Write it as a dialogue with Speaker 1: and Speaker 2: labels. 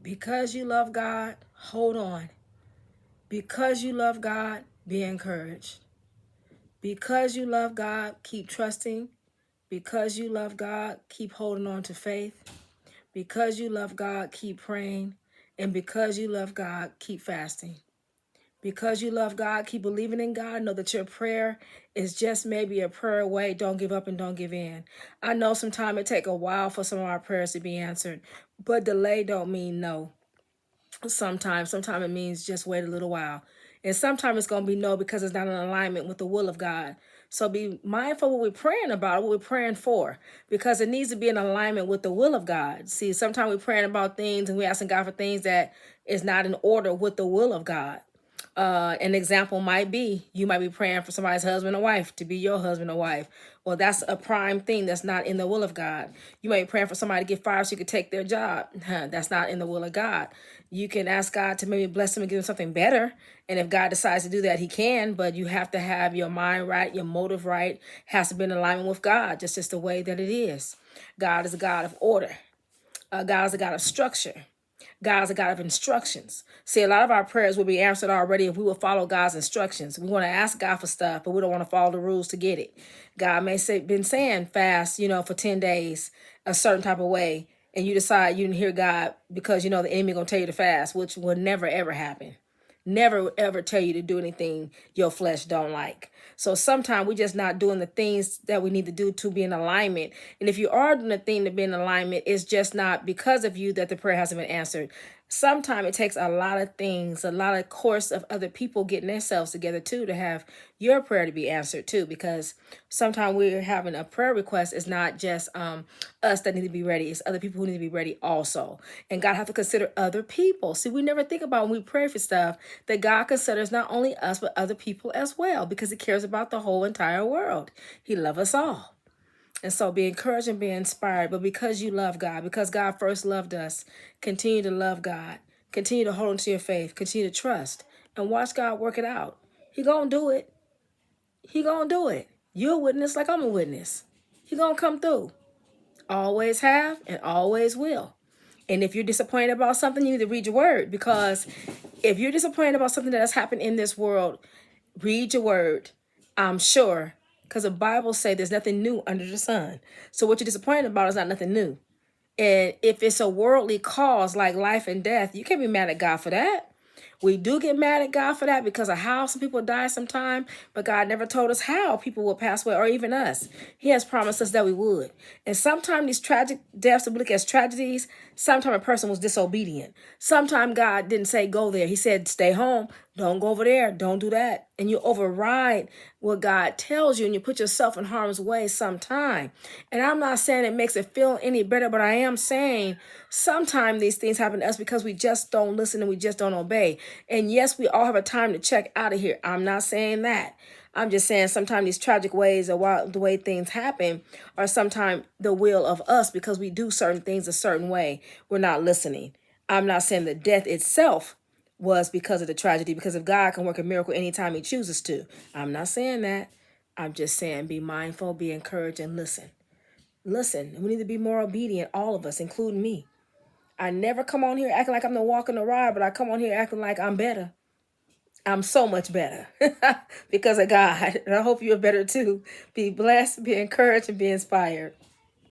Speaker 1: Because you love God, hold on. Because you love God, be encouraged. Because you love God, keep trusting. Because you love God, keep holding on to faith. Because you love God, keep praying. And because you love God, keep fasting. Because you love God, keep believing in God. Know that your prayer is just maybe a prayer away. Don't give up and don't give in. I know sometimes it take a while for some of our prayers to be answered, but delay don't mean no. Sometimes it means just wait a little while. And sometimes it's going to be no because it's not in alignment with the will of God. So be mindful what we're praying about, what we're praying for, because it needs to be in alignment with the will of God. See, sometimes we're praying about things and we're asking God for things that is not in order with the will of God. An example might be you might be praying for somebody's husband or wife to be your husband or wife. Well, that's a prime thing that's not in the will of God. You might be praying for somebody to get fired so you could take their job. That's not in the will of God. You can ask God to maybe bless them and give them something better. And if God decides to do that, he can, but you have to have your mind right, your motive right, has to be in alignment with God, just the way that it is. God is a God of order. God is a God of structure. God is a God of instructions. See, a lot of our prayers will be answered already if we will follow God's instructions. We want to ask God for stuff, but we don't want to follow the rules to get it. God may say, been saying fast, for 10 days, a certain type of way, and you decide you didn't hear God because the enemy going to tell you to fast, which will never, ever happen. Never ever tell you to do anything your flesh don't like. So sometimes we're just not doing the things that we need to do to be in alignment. And if you are doing the thing to be in alignment, it's just not because of you that the prayer hasn't been answered. Sometimes it takes a lot of things, a lot of course of other people getting themselves together too to have your prayer to be answered too. Because sometimes we're having a prayer request. It's not just us that need to be ready. It's other people who need to be ready also. And God have to consider other people. See, we never think about when we pray for stuff that God considers not only us but other people as well, because he cares about the whole entire world. He loves us all. And so be encouraged and be inspired. But because you love God, because God first loved us, continue to love God. Continue to hold on to your faith. Continue to trust. And watch God work it out. He gonna do it. He gonna do it. You're a witness like I'm a witness. He gonna come through. Always have and always will. And if you're disappointed about something, you need to read your word. Because if you're disappointed about something that has happened in this world, read your word. I'm sure, because the Bible says there's nothing new under the sun. So what you're disappointed about is not nothing new. And if it's a worldly cause like life and death, you can't be mad at God for that. We do get mad at God for that because of how some people die sometime, but God never told us how people will pass away, or even us. He has promised us that we would. And sometimes these tragic deaths we look as tragedies, sometimes a person was disobedient. Sometimes God didn't say go there. He said stay home. Don't go over there. Don't do that. And you override what God tells you and you put yourself in harm's way sometime. And I'm not saying it makes it feel any better, but I am saying sometimes these things happen to us because we just don't listen and we just don't obey. And yes, we all have a time to check out of here. I'm not saying that. I'm just saying sometimes these tragic ways or the way things happen are sometimes the will of us because we do certain things a certain way. We're not listening. I'm not saying the death itself was because of the tragedy, because if God can work a miracle anytime he chooses to. I'm not saying that. I'm just saying be mindful, be encouraged, and listen. Listen, we need to be more obedient, all of us, including me. I never come on here acting like I'm the walk in the ride, but I come on here acting like I'm better. I'm so much better because of God. And I hope you're better too. Be blessed, be encouraged, and be inspired.